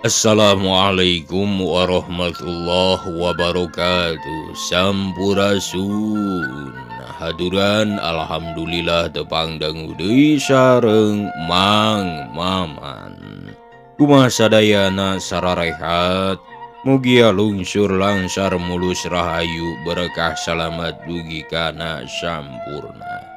Assalamualaikum warahmatullahi wabarakatuh. Sampurasun haduran alhamdulillah tepang deui sareng Mang Maman. Kumaha sadayana sararehat, mugi lungsur langsar mulus rahayu berkah salamet dugi kana sampurna.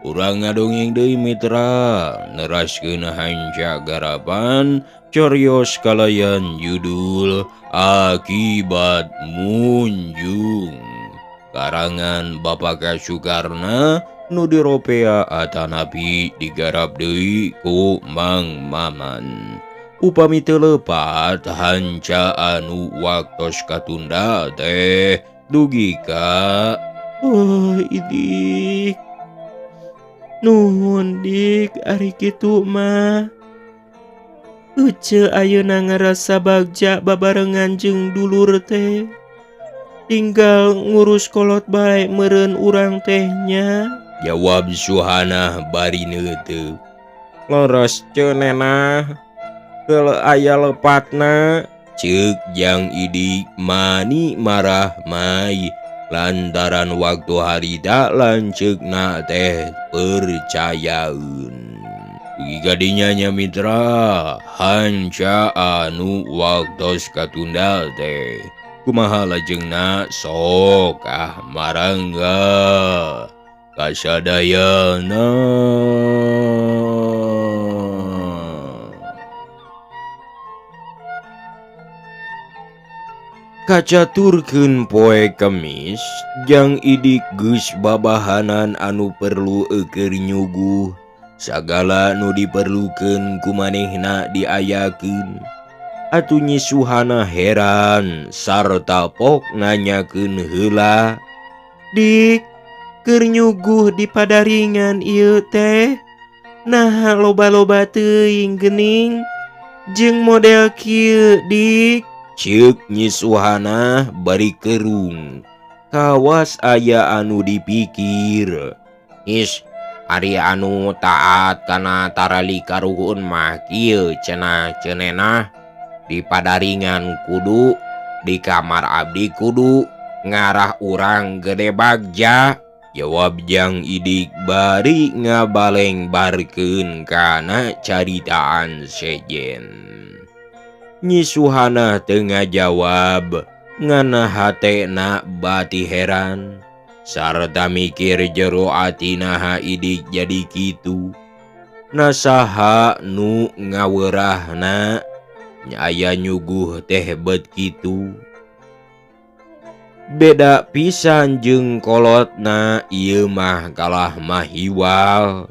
Urang ngadongeng deui mitra, neraskeun hanca garapan carios kalayan judul Akibat Munjung. Karangan Bapak Sukarna nu diropea atanapi digarap deui ku Mang Maman. Upami teu leupat hanca anu waktos katunda teh dugi ka idik. Nuhun dik ari kitu mah. Ece ayeuna ngarasa bagja babarengan jeung dulur teh. Tinggal ngurus kolot bae meureun urang tehnya. Jawab Suhana bari neuteup. Leres cenena. Geul aya lepatna. Ceuk Jang Idik mani marah mai. Lantaran waktu harita lanceukna teh percayaeun. Dugi kadinya nya mitra, hanca anu waktos katunda teh. Kumaha lajengna sok marangga kasadayana. Kacaturkeun poe Kemis, Jang Idik geus babahanan anu perlu keur nyuguh. Sagala nu diperlukeun ku manehna diayakeun. Atuh Nyi Suhana heran sarta pok nanyakeun heula. Dik, keur nyuguh di padaringan ieu teh. Nah loba-loba teuing geuning jeung model kieu dik. Ceuk Nyi Suhana bari kerung. Kawas aya anu dipikir. Is, ari anu taat kana tarali karuhun mah kieu cenah cenena. Di padaringan kudu, di kamar abdi kudu, ngarah urang gede bagja. Jawab Jang Idik bari ngabalengbarkeun kana caritaan sejen. Nyi Suhana teu ngajawab, ngana hatena bati heran. Sarta mikir jero atina Idik jadi kitu. Nasaha nu ngaweurahna aya nyuguh teh bet kitu. Beda pisan jeung kolotna ieu mah kalah mahiwal.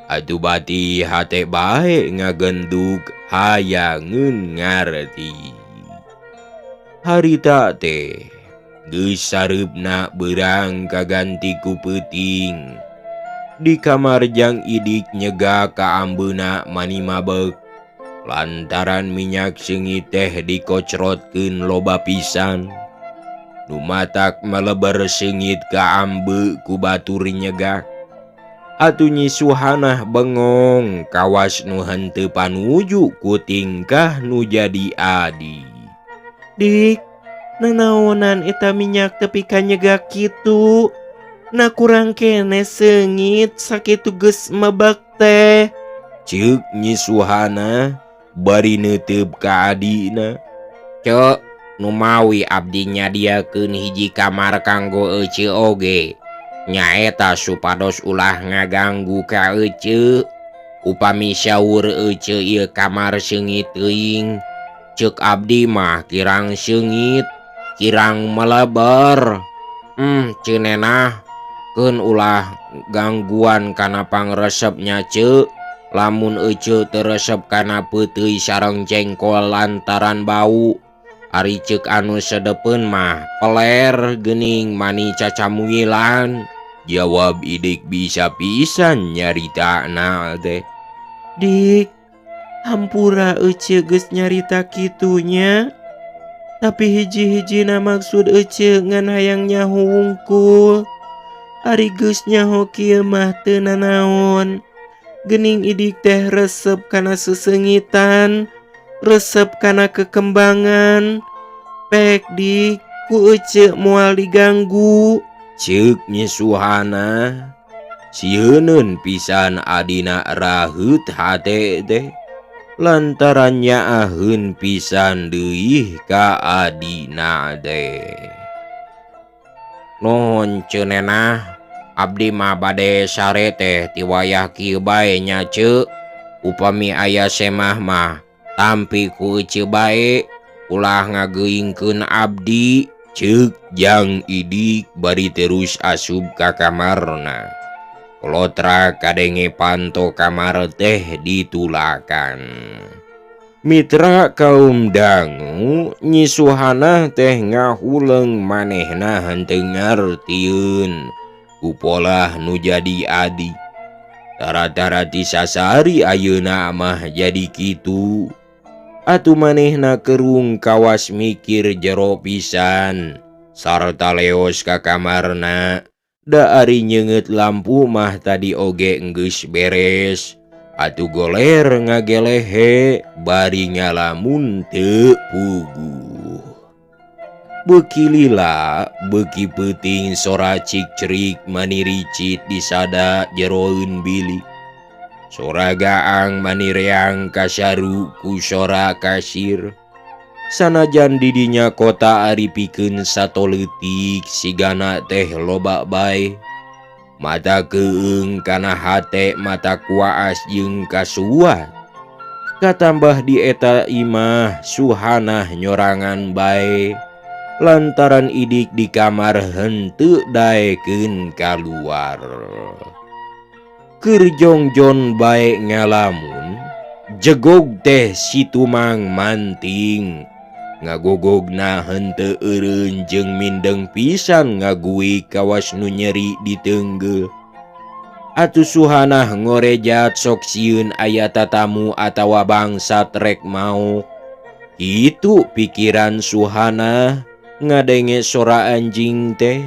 Atuh bati hate bae ngagenduk hayangeun ngarti. Harita teh geus sareupna beurang kaganti ku peuting. Di kamar Jang Idik nyegah ka ambeuna mani mabek. Lantaran minyak seungit teh dikocrotkeun loba pisan. Nu matak maleber seungit ka ambe ku batur nyegah. Atuh Nyi Suhana bengong kawas nu henteu panuju ku tingkah nu jadi adi. Dik, nanaonan eta minyak tepi ka nyegah kitu. Na kurang kene seungit sakitu geus mebek teh. Ceuk Nyi Suhana bari neuteup ka adina. Cek, nu mawi abdi nyadiakeun hiji kamar kanggo ece oge. Nyaeta supados ulah ngaganggu ka ece. Upami saur ece ieu kamar seungit teuing, ceuk abdi mah kirang seungit, kirang meleber. Cenena keun ulah gangguan kana pangresepnya ceuk. Lamun ece teu resep kana peuteuy sareng jengkol lantaran bau. Ari ceuk anu sedepeun mah peler geuning mani cacamuilan. Jawab Idik bisa pisan nyaritana teh. Dik, hampura ece geus nyarita kitunya. Tapi hiji-hijina maksud ece ngan hayang nyaho wungkul. Ari geus nyaho kieu mah teu nanaon. Geuning Idik teh resep kana seseungitan. resep kana kekembangan. Pek dik, ku ece moal diganggu. Ceuk Nyi Suhana. Sieun pisan adina raheut hate teh. Lantaran nyaaheun pisan deui ka adina teh. Nuhun ceunenah, abdi mah bade sare teh ti wayah kieu bae nya ceuk. Upami aya semah mah tampi ku ece bae ulah ngageuingkeun abdi, ceuk Jang Idik bari terus asup ka kamarna. Kolotra kadenge panto kamar teh ditulakan. Mitra kaum dangu, Nyi Suhana teh ngahuleung manehna henteu ngartieun ku polah nu jadi adi. Tara-tara ti sasari ayeuna mah jadi kitu. Atuh manehna kerung kawas mikir jero pisan sarta leos ka kamarna. Da ari nyeungeut lampu mah tadi oge geus beres. Atuh goler ngagelehe bari ngalamun teu puguh. Beuki lila, beuki peuting sora cik-cerik mani ricit disada jeroeun bilik. Sora gaang mani reang kasaru ku sora kasir. Sanajan didinya kota ari pikeun sato leutik sigana teh loba bae. Mata keung kana hate mata kuaas jeung kasuat. Katambah di eta imah Suhana nyorangan bae. Lantaran Idik di kamar henteu daekeun kaluar. Keur jongjon bae ngalamun, jegog teh si Tumang manting. Ngagogogna henteu eureun jeung mindeng pisan ngaguik kawas nu nyeri di teunggeuh. Atuh Suhana ngorejat sok sieun aya tatamu atawa bangsat rek mau. Itu pikiran Suhana ngadenge sora anjing teh.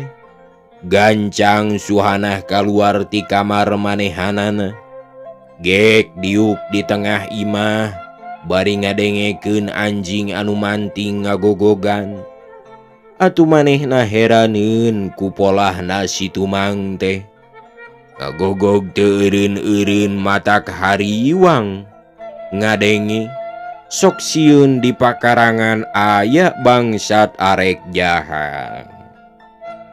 Gancang Suhana kaluar ti kamar manehanana. Gek diuk di tengah imah. Bari ngadengekeun anjing anu manting ngagogogan. Atuh manehna heraneun ku polahna si Tumang teh. Ngagogog teu eureun-eureun matak hariwang. Ngadenge sok sieun di pakarangan aya bangsat arek jahat.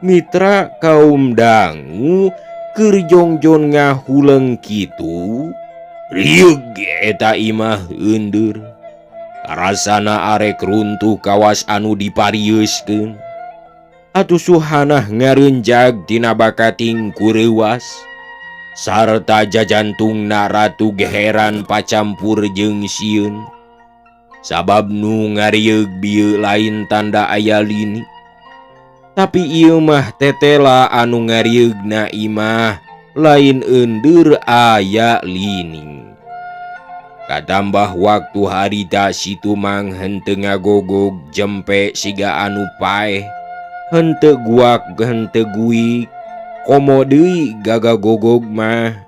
Mitra kaum dangu keur jongjon ngahuleung kitu. Riug eta imah eundur. Rasana arek runtuh kawas anu diparieuskeun. Atuh Suhana ngareunjag tina bakating kureuwas. Sarta jajantungna ratu geheran pacampur jeung sieun. Sabab nu ngarieug bieu lain tanda aya lini. Tapi ieu mah tetela anu ngarieugeuna imah lain eundur aya lini. Katambah waktu harita si Tumang henteu ngagogog jempe siga anu paeh. Henteu guak henteu guik. Komo deui gagagogog mah.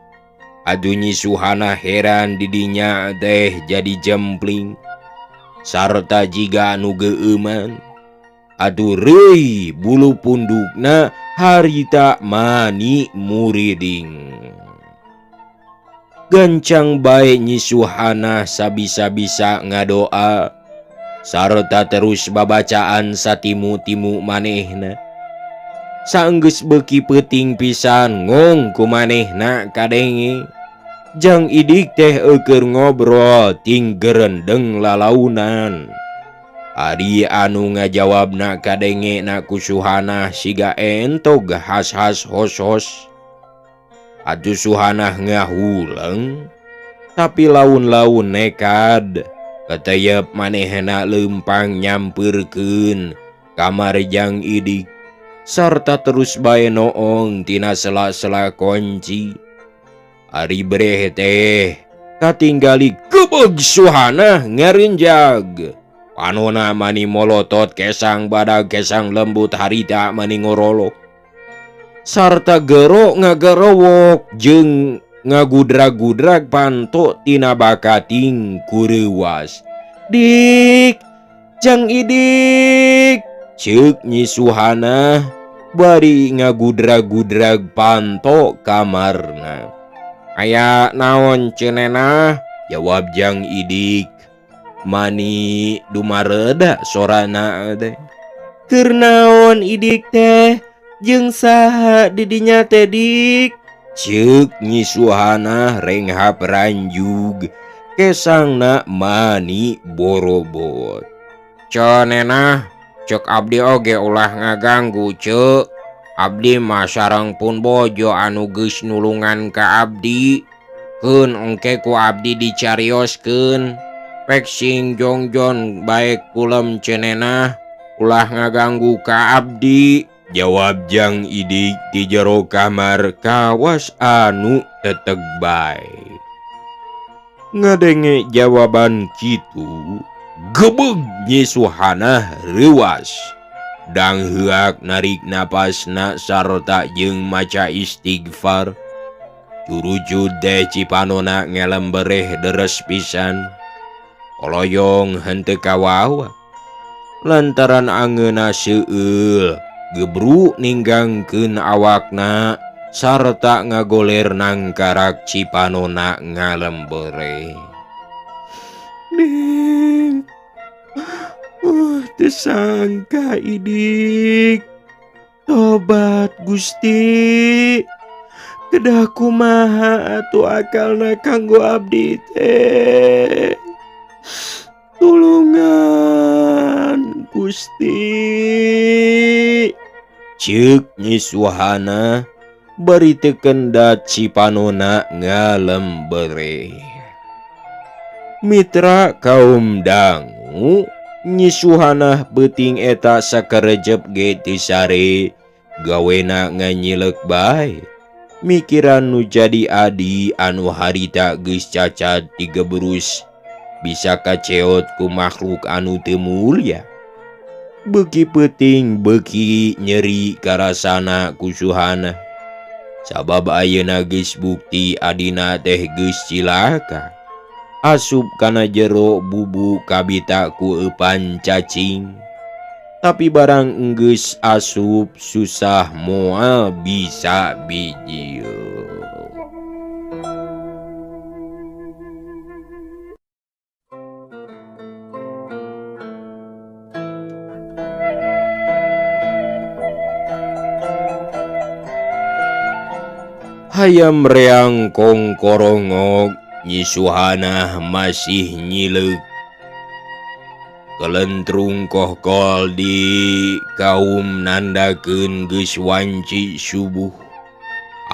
Aduh Nyi Suhana heran didinya teh jadi jempling. Sarta jiga anu geeuman. Aduh reuy bulu pundukna harita mani muriding. Gancang bae Nyi Suhana sabisa-bisa ngadoa. Sarta terus babacaan satimu-timu manehna. Saenggeus beuki peuting pisan ngong ku manehna kadenge. Jang Idik teh keur ngobrol ting gerendeng lalaunan. Ari anu ngajawabna kadenge na ku Suhana siga entog has-has hos-hos. Atuh Suhana ngahuleung tapi laun-laun nekad. Katayep manehna leumpang nyampeurkeun kamar Jang Idik. Sarta terus bae noong tina sela-sela kunci. Ari breh teh katinggali gebeg Suhana ngareunjag. Panona mani molotot kesang badag kesang lembut harita mani ngorolok. Sarta gero ngagerowok jeung ngagudrag-gudrag panto tina bakating kureuwas. Dik, Jang Idik. Ceuk Nyi Suhana bari ngagudrag-gudrag panto kamarna. Aya naon cenena? Jawab Jang Idik. Mani dumareda sorana teh. Keur naon Idik teh? Jeung saha di dinya teh Dik? Ceuk Nyi Suhana renghap ranjug kesangna mani borobot. Cenena, cek abdi oge ulah ngaganggu cek. Abdi mah sareng pun bojo anu geus nulungan ka abdi. Keun engke ku abdi dicarioskeun. Pek sing jongjon baek kulem cenena ulah ngaganggu ka abdi. Jawab Jang Idik di jero kamar kawas anu teteg bae. Ngadenge jawaban kitu, gebeg Nyi Suhana reuwas. Dang heak narik napasna sarta jeung maca istighfar. Curujud teh cipanona ngelembereh deres pisan. Oloyong henteu kawawa. Lantaran angeuna seueul, gebru ninggangkeun awakna sarta ngagoler nangkarak cipanona ngalembere. Dik, teu sangka Idik. Tobat Gusti. Kedah kumaha atuh akalna kanggo abdi teh. Tulungan Gusti. Ceuk Nyi Suhana bari teu kendat cipanona ngalembere. Mitra kaum dangu, Nyi Suhana beuting eta sakarejep ge teu sare, gawena nganyilek bae. Mikiran nu jadi adi anu harita geus cacat digeberus bisa kaceot ku makhluk anu teu mulia. Beuki peuting beuki nyeri karasana ku Suhana. Sabab ayeuna geus bukti adina teh geus cilaka. Asup kana jero bubuk kabita ku eupan cacing. Tapi barang enggeus asup susah moal bisa bijil. Hayam reang kong korongok, Nyi Suhana masih nyileuk. Kelentrung kohkol di kaum nandakeun geus wanci subuh.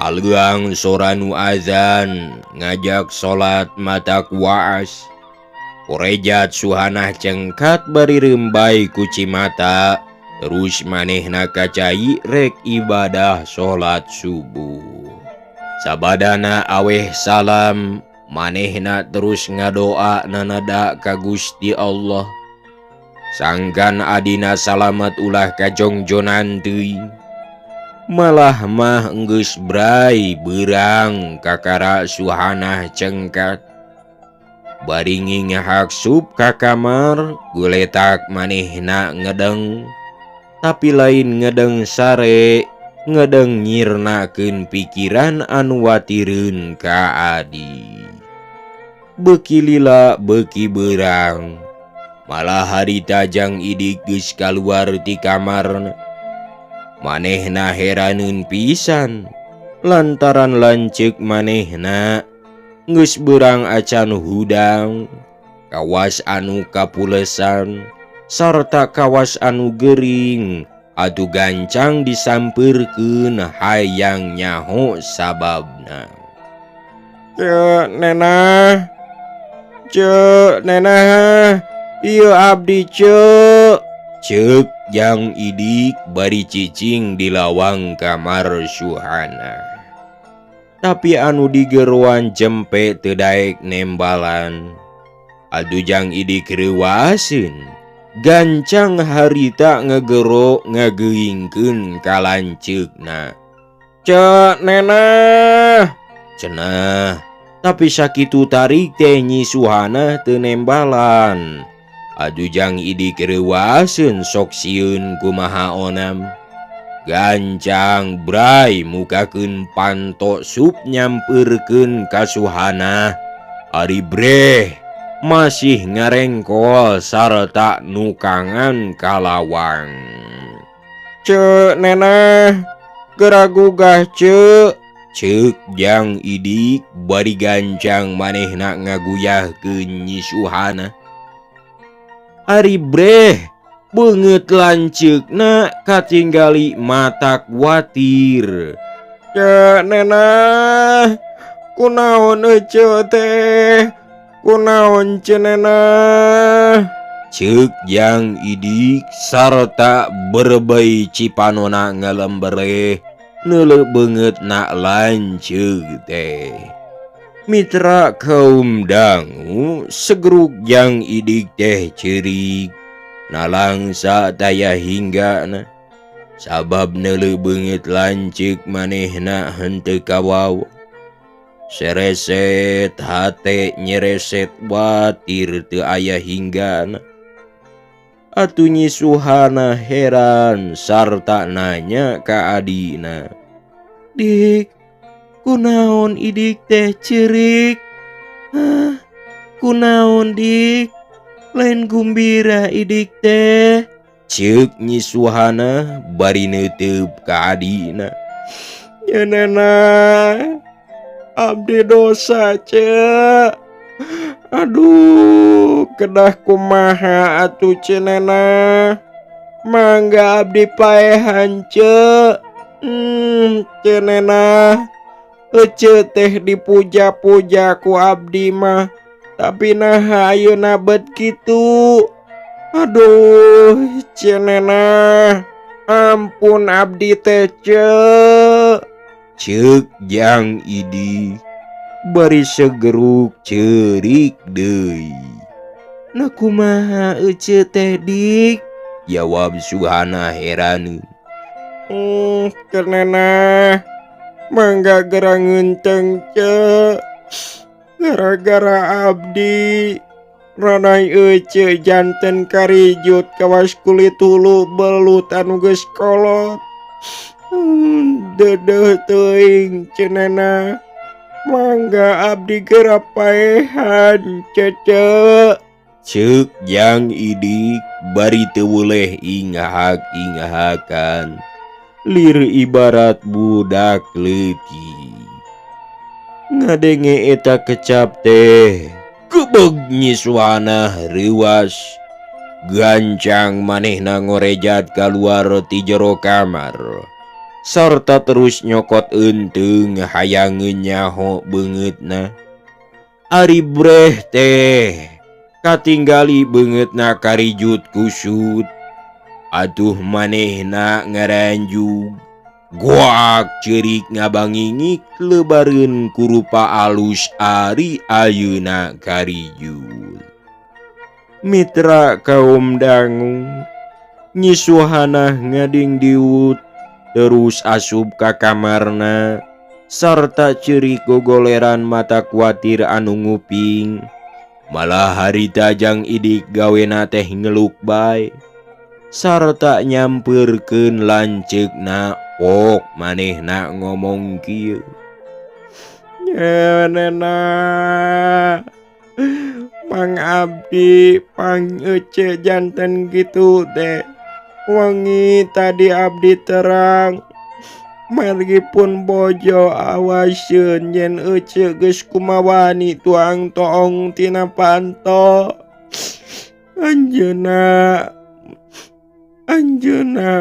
Aleuang soranu azan ngajak salat matak waas. Korejat Suhana cengkat bari rembai ku cimata. Terus manehna kacai rek ibadah salat subuh. Sabadana aweh salam, manehna terus ngadoa nanada ka Gusti Allah. Sangkan adina salamet ulah kajongjonan teuing. Malah mah enggeus brai beurang kakara Suhana cengkat. Bari ngingehak sup ka kamar, guletak manehna ngedeng. Tapi lain ngedeng sare, ngedeng nyirnakeun pikiran anu watireun ka adi. Beuki lila beuki beurang. Malah harita Jang Idik geus kaluar ti kamarna. Manehna heraneun pisan lantaran lanceuk manehna geus beurang acan hudang, kawas anu kapulesan sarta kawas anu gering atuh gancang disampeurkeun hayang nyaho sababna. Cek nenah, ieu abdi cek. Ceuk Jang Idik bari cicing di lawang kamar Suhana. Tapi anu digeruan jempe teu daek nembalan. Adu Jang Idik reuwaseun, gancang harita ngegero ngageuingkeun ka lanceukna. Cek nenah. Cenah, tapi sakitu tarik teh Nyi Suhana teu nembalan. Adujang idik reuaseun sok sieun kumaha onam. Gancang bray mukakeun panto sup nyamperkeun kasuhana. Ari breh masih ngarengkol sarta nukangan kalawang. Ceu Nena, geragugah ceu. Ceuk jang idik bari gancang manehna ngaguyahkeun nyisuhana. Ari breh beungeut lanceukna katinggali matak watir. Ceu Nena, kunaon ceu teh? Kunaon ceu Nena? Ceuk jang idik sarta berbei cipanona ngalembere neuleuh beungeut na lanceuk teh. Mitra Kaum dangu segeruk jang idik teh ceurik nalangsa daya hinggana sabab neuleuh beungeut lanceuk manehna henteu kawaw. Sereset hate nyereset watir teu aya hinggana. atuh nyisuhana heran sarta nanya ka adina. Dik, kunaon idik teh ceurik? Hah, kunaon dik? Lain gumbira idik teh. Ceuk nyisuhana bari neuteub ka adina. Ya Nena, abdi dosa ceu. Aduh, kedah kumaha atuh ce Nena. Mangga abdi paehan ceu. Ce Nena, ece teh dipuja-puja ku abdi mah, tapi nah ayeuna bet kitu. Aduh, ce Nena, ampun abdi teh ceu. Ceuk jang idik bari segeruk ceurik deui. Nah kumaha ece teh dik? Jawab Suhana heraneun. Keur Nena, mangga gerangeun teng ceu. Gara-gara abdi ranai ece janten karijut kawas kulit hulu belut anu geus kolot. Dedeh teuing ce Nena, mangga abdi geura paehan cece. Ceuk jang idik bari teu boleh ingahak-ingahakan. Lir ibarat budak leutik. Ngadenge eta kecap teh, Gebeg nyisuhana reuas. Gancang manehna ngorejat kaluar ti jero kamar. Sarta terus nyokot enteung hayangeun nyaho beungeutna. ari breh teh katinggali beungeutna karijut kusut. Atuh manehna ngaranjug. Guak ceurik ngabangingik lebareun ku rupa alus ari ayeuna karijut. Mitra kaum dangu, nyisuhana ngadingdiut terus asup ka kamarna sarta ceurik gogoleran mata kuatir anu nguping. Malah harita jang idik gawena teh ngeluk bae sarta nyamperkeun lanceukna. Pok manehna ngomong kieu. Ya Nena, Mang abdi pang ece janten gitu teh. Wengi tadi abdi terang, margipun bojo awaseun yen ece geus kumawani tuang toong tina panto. Anjeuna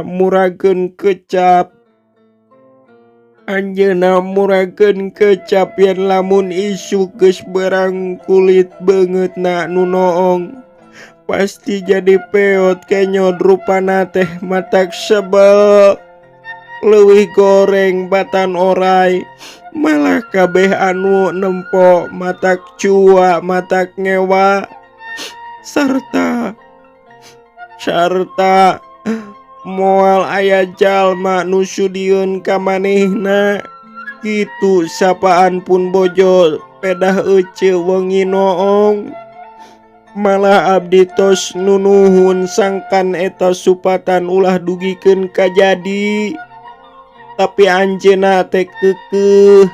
murageun kecap. Anjeuna murageun kecap yen lamun isu geus berang kulit beungeutna nu noong. Pasti jadi peot kenyot rupana teh matak sebel. Leuwih goreng batan oray. Malah kabeh anu nempo matak cua matak ngewa. Sarta moal aya jalma nu sudieun ka manehna. Kitu sapaan pun bojo pedah ece wengi noong. malah abdi tos nunuhun sangkan eta supatan ulah dugikeun kajadi. Tapi anjeunna teh keukeuh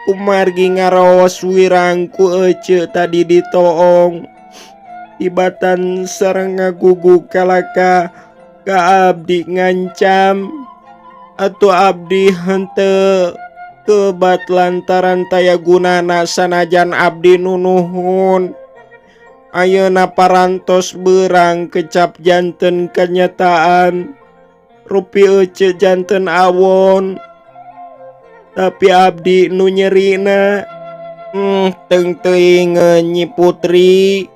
kumargi ngaraos wirang ku ece tadi ditoong. Tibatan sareng ngagugug kalaka ka abdi ngancam atuh abdi henteu kebat lantaran taya gunana sanajan abdi nunuhun. Ayeuna parantos beurang kecap janten kenyataan rupi ece janten awon. Tapi abdi nu nyerina teu teuing Nyi Putri,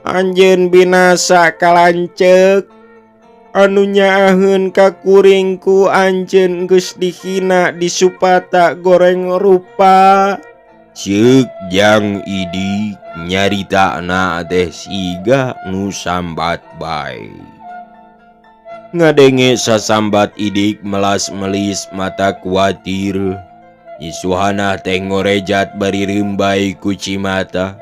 anjeun binasa kalancek anu nyaaheun ka kuring ku anjeun geus dihina disupata goreng rupa. Ceuk Jang Idik nyaritana teh siga nu sambat bae. Ngadenge sasambat Idik melas melis mata kuatir. Isuhana teh ngorejat bari reumbai ku cimata.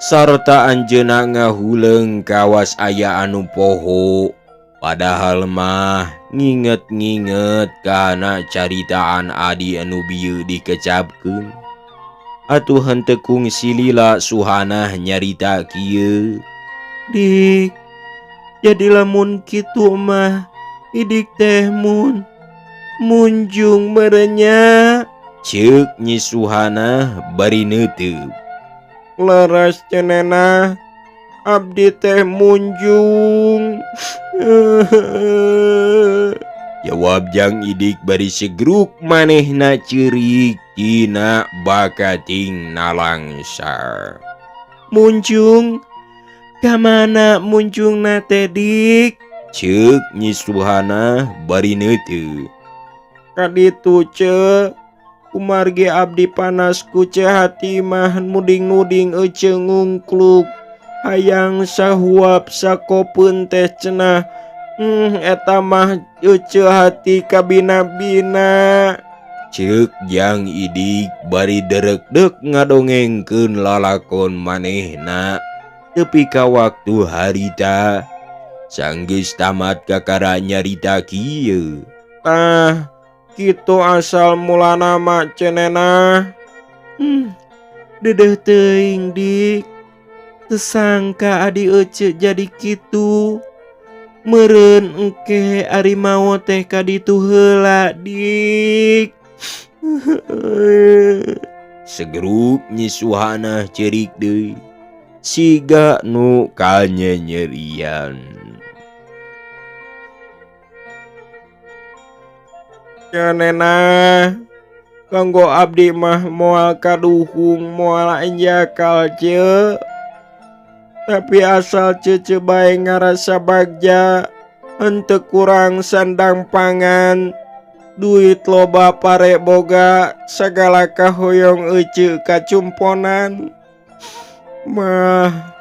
Sarta anjeunna ngahuleung kawas aya anu poho. Padahal mah nginget-nginget kana caritaan adi anu bieu dikecapkeun. Atuh henteu kungsi lila suhana nyarita kieu. Dik, jadi lamun kitu mah Idik teh munjung merenya. Ceuk Nyi Suhana bari neuteub. Leres cenena abdi teh munjung. Jawab Jang Idik bari segruk manehna ceurik tina bakating nalangsar. Munjung? Kamana munjungna teh Dik? Ceuk Nyi Suhana bari neuteub. Kaditu ce kumargi abdi panas ku ce hati mah nuding-nuding ece ngungkluk hayang sahuap sakopeun teh cenah. Eta mah ece hati kabina-bina. Ceuk Jang Idik bari derek-dek ngadongengkeun lalakon manehna. Tepi ka waktu harita sanggeus tamat kakara nyarita kieu. Tah kitu asal mulana mah cenena. Dedeh teuing Dik. Teu sangka adi ece jadi kitu. Meureun engke ari maot teh kaditu heula Dik. Segeruk Nyi Suhana cerik deui. Siga nu kanyanyerian. Cenena kanggo abdi mah moal kaduhung moal enjakal ce. Tapi asal cece bae ngarasa bagja henteu kurang sandang pangan. Duit loba pare boga sagala kahoyong ece kacumponan. Mah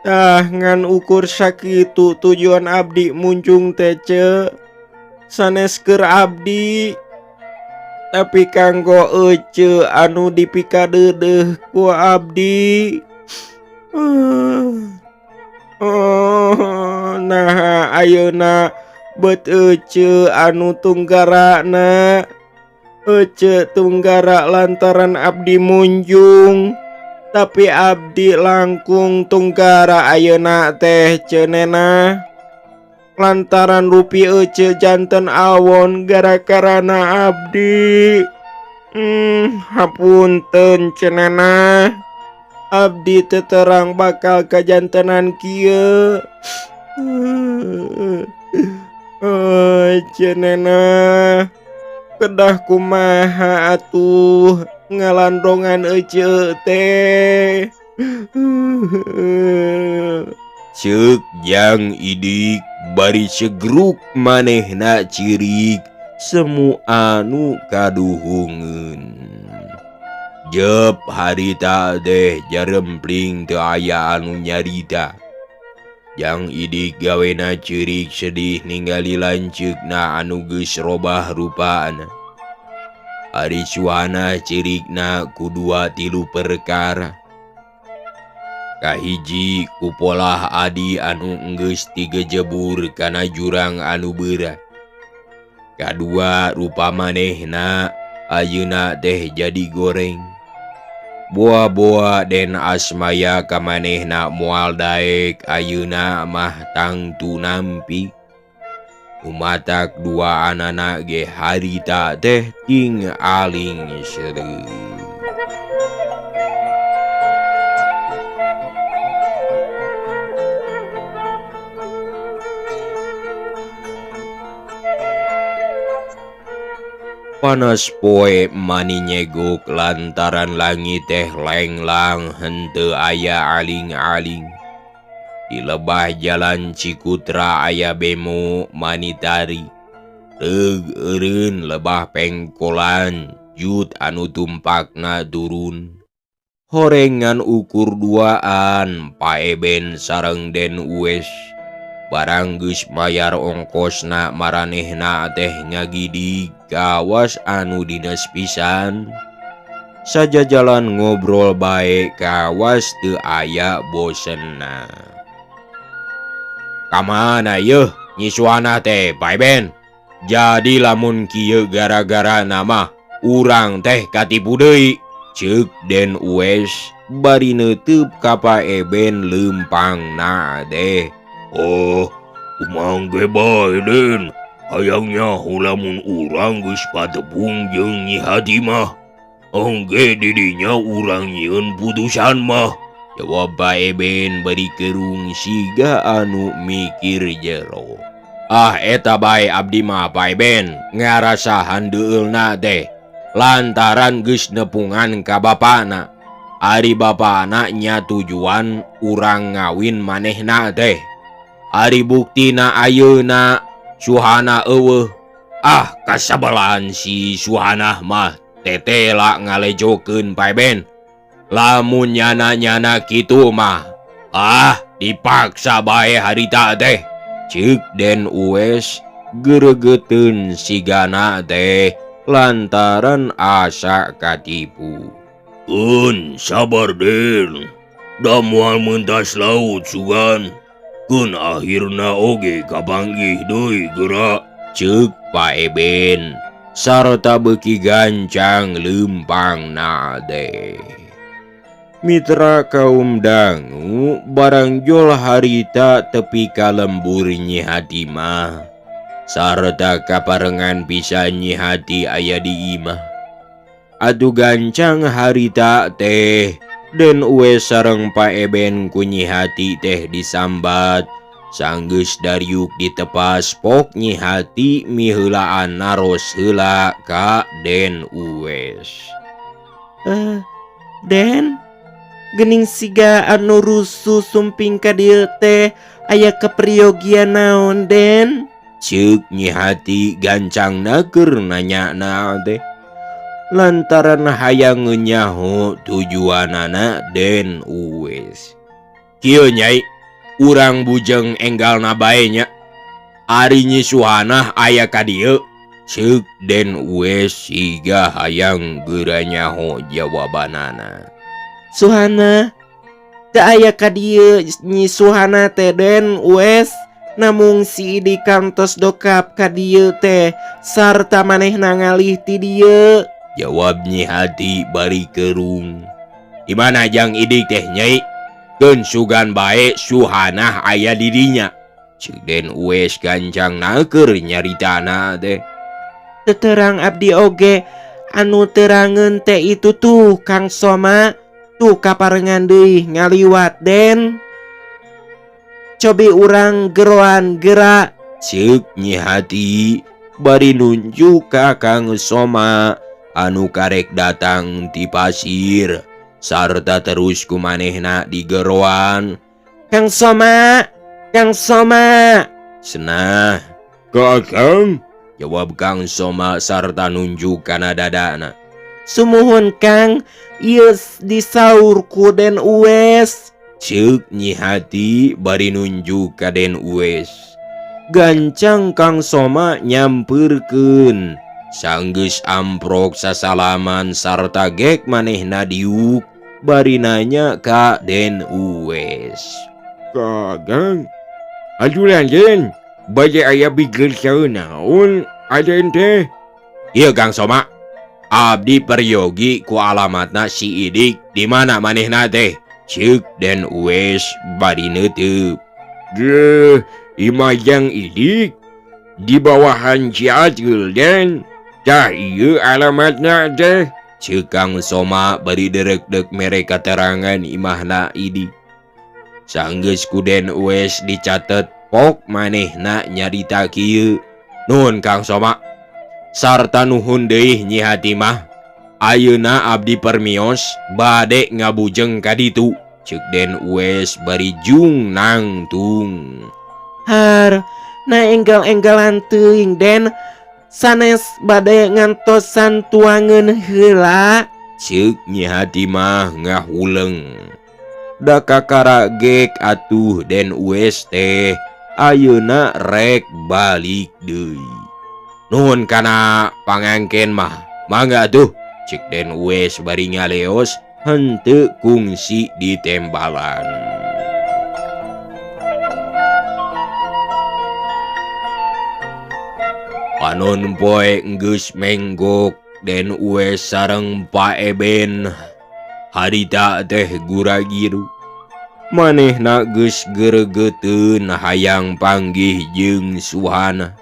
tah ngan ukur sakitu tujuan abdi munjung teh ce. Sanes keur abdi tapi kanggo ece anu dipikadeudeuh ku abdi. Nah ayeuna beut ece anu tunggarana. Ece tunggara lantaran abdi munjung. Tapi abdi langkung tunggara ayeuna teh cenena. Lantaran rupi ece janten awon gara-garana abdi. Hapunten cenena. Abdi teu terang bakal kajantenan kieu. Cenena kedah kumaha atuh ngalandongan ece teh. Ceuk Jang Idik bari segruk manehna cirik semu anu kaduhungeun. Jep harita deh jarempling teu aya anu nyarita. Jang Idik gawena cirik sedih ningali lanceukna anu geus robah rupana. Ari Suhana cirikna ku 2-3 perkara. Kahiji kupolah adi anu enggeus tigejebur kana jurang anu berat. Kadua rupa manehna ayeuna teh jadi goreng. Boa-boa den asmaya ka manehna moal daek ayeuna mah tangtu nampi. Umatak dua anana ge harita teh ting aling seureut. Panas poe mani nyegok lantaran langit teh lenglang henteu aya aling-aling. Di lebah jalan Cikutra aya bemo mani tari. Teug eureun lebah pengkolan jut anu tumpakna turun. Horengan ukur duaan Paeben sareng Den Uwes. Barang geus mayar ongkosna maranehna teh ngagidig kawas anu dinas pisan. Saja jalan ngobrol bae kawas teu aya bosenna. Kamana yeuh nyisuana teh Paeben? Jadi lamun kieu gara-gara nama urang teh katipu deui, ceuk Den Uwes bari neuteub ka Paeben leumpangna teh. Oh, kumang ge bae Den. Hayangnya lamun urang geus patepung jeung Nyi Hati mah. Engge didinya urang nyieun putusan mah. Jawab Paeben bari kerung siga anu mikir jero. Ah eta bae abdi mah Paeben ngarasa handeulna teh. Lantaran geus nepungan ka bapana. Ari bapana nya tujuan urang ngawin manehna teh. Ari buktina ayeuna Suhana eueuh. Ah kasabalaan si Suhana mah tetela ngalejokeun Paeben. Lamun nyana-nyana kitu mah dipaksa bae harita teh, ceuk Den Uwes geregeteun sigana teh lantaran asa katipu. Sabar Den. Da moal mentas laut sugan. Keun akhirna oge kapanggih deui geura, ceuk Paeben sarta beuki gancang leumpangna teh. Mitra kaum dangu barang jol harita tepi ka lembur Nyi Hati mah sarta kaparengan pisan Nyi Hati aya di imah. Atuh gancang harita teh Den Uwes sareng Paeben ku Nyi Hati teh disambat sanggeus dariuk ditepas pok Nyi Hati miheulaan naros heula ka Den Uwes. Den, geuning siga anu rusuh sumping ka dieu teh aya kepriogian naon Den? Ceuk Nyi Hati gancangna keur nanyana teh. Lantaran hayang nyaho tujuanana Den Uwes. Kieu Nyai, urang bujeng enggalna bae nya. Ari Nyi Suhana aya ka dieu, ceuk Den Uwes siga hayang geura nyaho jawabanana. Suhana teu aya ka dieu Nyi Suhana teh Den Uwes. Namung si Idi kantos dokap ka dieu teh sarta manehna ngalih ti dieu. Jawab Nyi Hati bari kerung. Dimana jang Idik teh Nyai? Keun sugan bae Suhana aya di dinya. Ceuk Den Uwes gancangna keur nyaritana teh. Teu terang abdi oge anu terangeun teh itu tuh Kang Soma. Tuh kaparengan deui ngaliwat Den. Cobi urang geroan geura, ceuk Nyi Hati bari nunjuk ka Kang Soma anu karek datang ti pasir sarta terus ku manehna digeroan. Kang Soma, Kang Soma. Cenah, Kakang, jawab Kang Soma sarta nunjuk kana dadana. Sumuhun Kang, ieu disaur ku Den Uwes. Ceuk Nyi Hati bari nunjuk ka Den Uwes. Gancang Kang Soma nyampeurkeun. Sanggeus amprok sasalaman sarta gek manehna diuk bari nanya ka Den Uwes. Kagang, adulan Den, bade aya bigel naon, aden teh. Iya Kang Soma, abdi peryogi ku alamatna si Idik di mana manehna teh? Ceuk Den Uwes bari neuteub. Ge, imajang Idik di bawahan Ciatul Den. Tah ieu alamatna teh. Ceuk Kang Soma bari derek-dek mere katerangan imahna Idik. Sanggeus ku Den Uwes dicatet pok manehna nyarita kieu. Nuhun Kang Soma. Sarta nuhun deui Nyi Hati mah. Ayeuna abdi permios bade ngabujeng ka ditu. Ceuk Den Uwes bari jung nangtung. Har, na enggal-enggalan teuing Den, sanes bade ngantosan tuangeun heula. Ceuk Nyi Hati mah ngahuleng. Da kakara gek atuh Den Uwes teh ayeuna rek balik deui. Nuhun kana pangangken mah. Mangga tuh. Ceuk Den Uwes bari ngaleos henteu kungsi ditembalan. Panon poe geus menggok Den Uwes sareng Pa Eben. Harita teh guragiru. Manehna geus geregeteun hayang panggih jeung Suhana.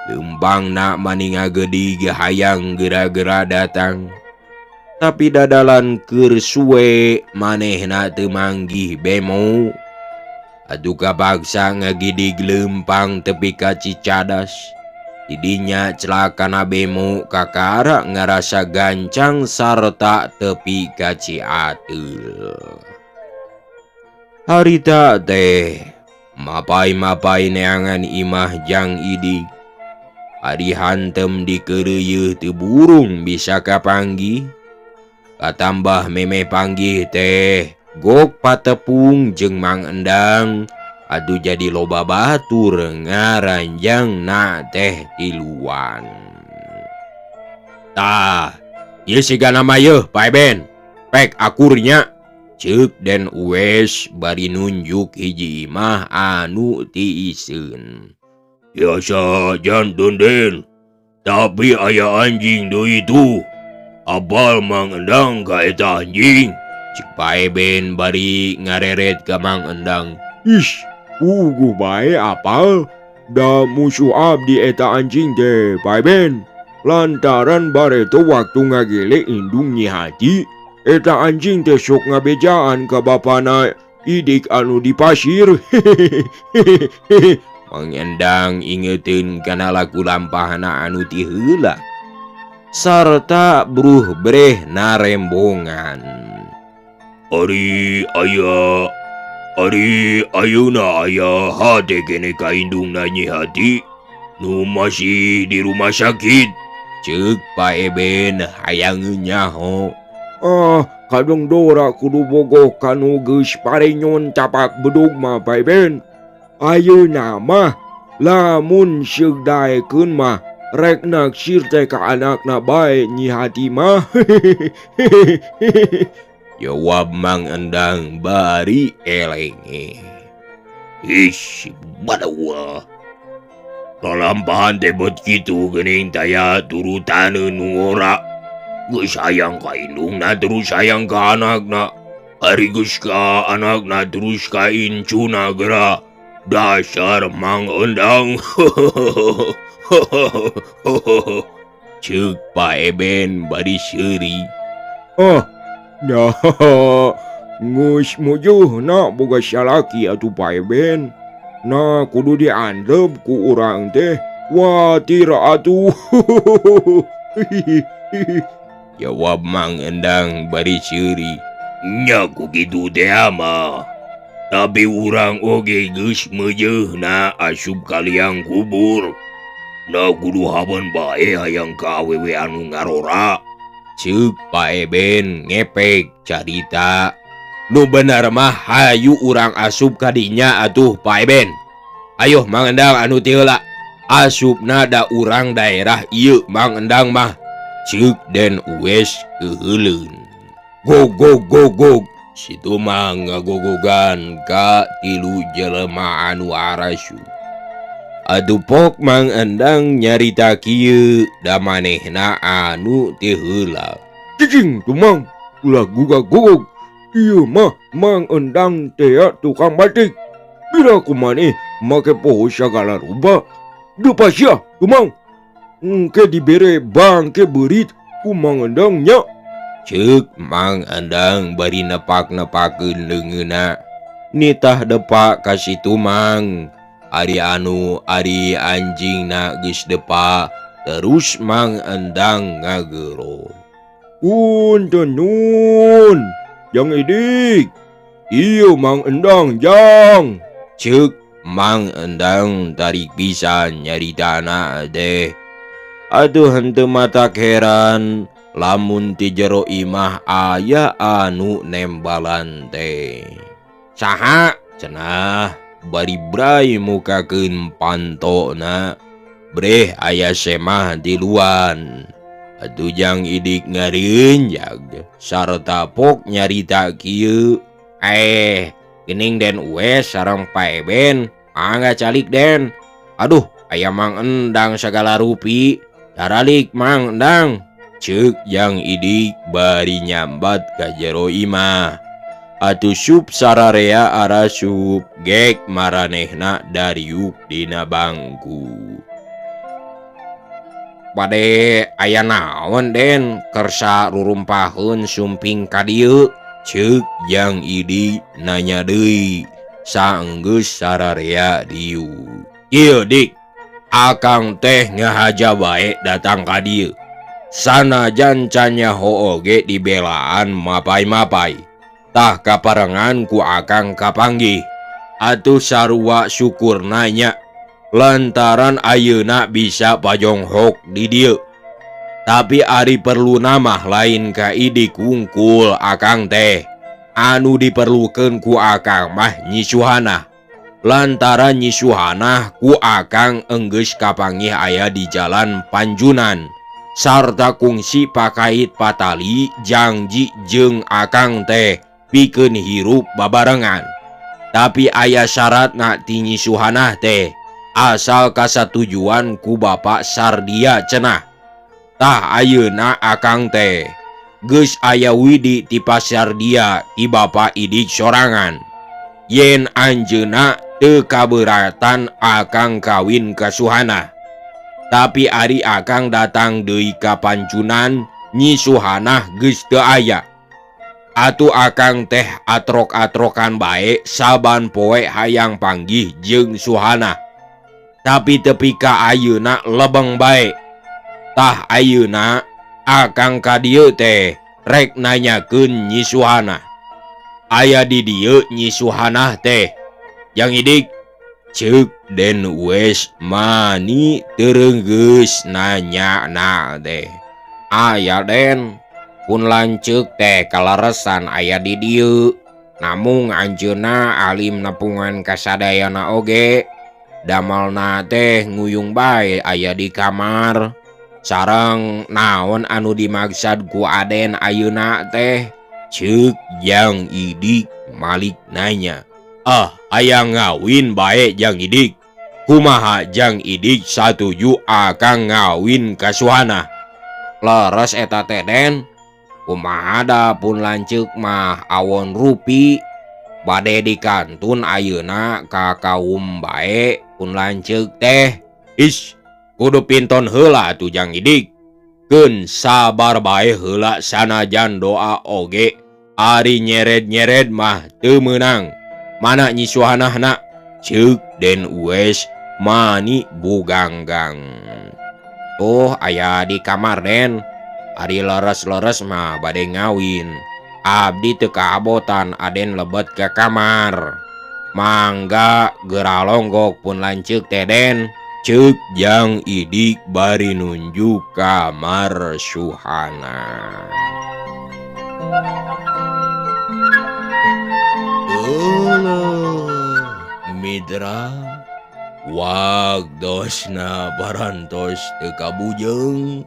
Leumpangna maninga geudig hayang gera-gera datang. Tapi dadalan keur suwe manehna teu manggih bemo. Atuh kapaksa ngagidig leumpang tepi ka Cicadas. Didinya celakana bemo kakara ngarasa gancang sarta tepi ka Ciateul. Harita teh mapai-mapai neangan imah Jang Idik. Ari hantem di keureuyeut teu burung bisa kapanggih. Katambah memeh panggih teh gok patepung jeung Mang Endang. Aduh jadi loba batur ngaranjang na teh tiluan. Tah, ieu siga nama yeuh Pa Eben. Pek akurnya. Ceuk Den Uwes bari nunjuk hiji imah anu tiiseun. Biasa janten Den, tapi aya anjing deui itu. Apal Mang Endang ka eta anjing? Ceuk Pa Eben bari ngareret ka Mang Endang. Ish, puguh bae apal. Da musuh abdi eta anjing teh, Pa Eben. Lantaran bareto waktu ngagele indung Nyi Hati, eta anjing teh sok ngabejaan ka bapana Idik anu di pasir. Mang Endang ingeteun kana laku lampahna anu ti heula. Sarta bruh breh narembongan. Ari ayeuna aya hate kene ka indungna Nyi Hati nu masih di rumah sakit. Ceuk Pa Eben hayang nyaho. Kadang dora kudu bogoh kanu geus parenyon capak bedug mah Pa Eben. Ayeuna mah lamun seugdaekeun mah rek naksir teh ka anakna bae Nyi Hati mah. Jawab Mang Endang bari elenge. Ish, badawa. Lalampahan teh bet kitu geuning taya turutaneun nu ora. Geus sayang ka indungna terus sayang ka anakna. Ari geus ka anakna terus ka incuna geura. Dasar Mang Endang. Ceuk Pa Eben bari seuri. Nah, ngus mujuh na boga salaki atuh Pa Eben. Nah, kudu diandep ku urang teh. Watir atuh. Jawab Mang Endang bari seuri. Nya ku kitu teh mah. Tapi urang oge geus meujeuhna asup ka liang kubur. Na kudu haban bae hayang ka awewe anu ngarora. Ceuk Pa Eben ngepek carita. Nu bener mah hayu urang asup ka dinya atuh Pa Eben. Ayo Mang Endang anu ti heula. Asupna da urang daerah ieu Mang Endang mah. Ceuk Den Uwes keheuleun. Gog. Situ mang ngagogogan ka tilu jelema anu arasu. Adu pok mang endang nyarita kieu da manehna anu teu heula. Cicing tu mang ulah gugag. Ieu mah mang endang teh tukang batik. Bila ku maneh make poho sagala rupa. Dupa sia tu mang. Engke dibere bangke berit ku mang endang nya. Ceuk mang endang bari nepak-nepakeun leungeunna. Nitah depa ka situ mang. Ari anjingna geus depa, terus mang endang ngagero. Punten nun, Jang Idik. Ieu mang endang jang. Ceuk mang endang tarik pisan nyaritana deh. Atuh henteu matak heran. Lamun ti jero imah aya anu nembalan teh. Saha cenah bari brai mukakeun pantona. Breh aya semah di luan. Atuh Jang Idik ngareunjag sarta pok nyarita kieu. Geuning Den Uwes sareng Pa Eben mangga calik Den. Aduh aya mang endang sagala rupi. Daralik mang endang. Ceuk Jang Idik bari nyambat ka jero imah. Atuh sup sararea arasup gek maranehna dariuk dina bangku. Bade aya naon Den kersa rurumpaheun sumping ka dieu? Ceuk Jang Idik nanya deui saenggeus sararea diu. Ieu Dik, akang teh ngahaja bae datang ka dieu. Sanajan can nyaho oge dibelaan mapai-mapai. Tah kaparengan ku akang kapanggih. Atuh sarua syukur nanya. Lantaran ayeuna bisa pajonghok di dieu. Tapi ari perlu namah lain ka Idik wungkul akang teh. Anu diperlukeun ku akang mah nyisuhanah. Lantaran nyisuhanah ku akang enggeus kapanggih aya di jalan Panjunan. Sarta kungsi pakait patali Jangji jeung akang teh pikeun hirup babarengan. Tapi aya syaratna ti nyisuhanah teh asal kasatujuan ku Bapak Sardia cenah. Tah ayeuna akang teh geus aya widi ti Pasardia ti Bapak Idik sorangan. Yen anjeunna teu kabeuratan akang kawin kasuhanah. Tapi ari akang datang deui ka Panjunan nyisuhanah geus teu aya. Atuh akang teh atrok-atrokan bae saban poe hayang panggih jeung suhanah. Tapi tepi ka ayeuna lebeng bae. Tah ayeuna akang ka dieu teh rek nanyakeun nyisuhanah. Aya di dieu nyisuhanah teh. Jang Idik, ceuk Den Uwes mani tereunggeus nanya teh. Aya Den, pun lanceuk teh kaleresan aya di dieu. Namung anjeunna alim nepungan kasadayana oge. Damalna teh nguyung bae aya di kamar. Sareng naon anu dimaksad ku Aden ayeuna teh? Ceuk Jang Idik malik nanya. Aya ngawin bae Jang Idik. Kumaha Jang Idik satuju akang ngawin kasuhanah? Leres eta teh Den. Kumaha da pun lanceuk mah awon rupi. Bade dikantun ayeuna ka kaum bae pun lanceuk teh. Kudu pinton heula atuh Jang Idik. Keun sabar bae heula sanajan doa oge. Ari nyeret-nyeret mah teu meunang. Mana nyisuhanahna? Ceuk Den Uwes mani buganggang. Tuh aya di kamar Den. Ari leres-leres mah bade ngawin. Abdi teu kaabotan Aden lebet ke kamar. Mangga geura longgok pun lanceuk teh Den. Ceuk Jang Idik bari nunjuk kamar suhana. Mitra, wagdosna parantos teu kabujeng.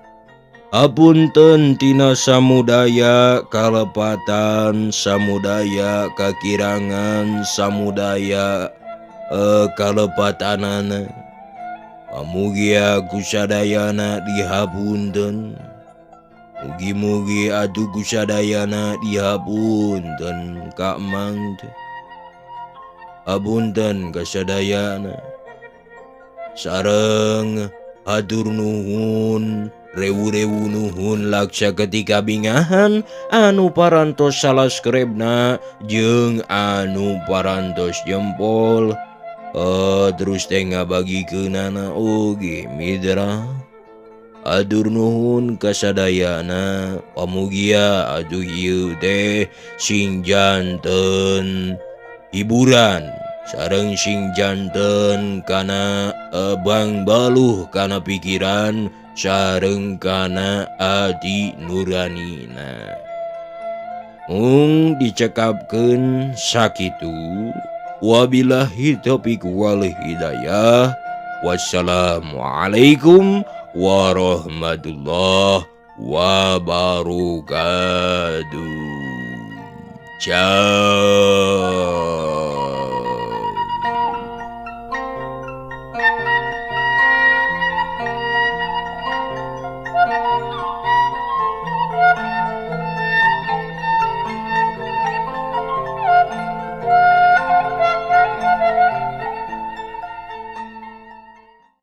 Hapunten tina samudaya kalepatan, samudaya kakirangan, samudaya kalepatanana. Pamugia kusadayana dihapunten. Mugi-mugi atuh kusadayana dihapunten Kak Mang teh. Hapunten kasadayana. Sareng hatur nuhun, rewu-rewu nuhun laksa ketika bingahan anu parantos salaskribna jeung anu parantos jempol. Terus teh ngabagikeunana oge mitra. Hatur nuhun kasadayana. Pamugia atuh ieu teh sing janten hiburan sareng sing janten kana bang baluh kana pikiran sareng kana ati nuranina. Mung dicekapkeun sakitu. Wabillahi taufiq wal hidayah. Wassalamualaikum warahmatullahi wabarakatuh. Ciao.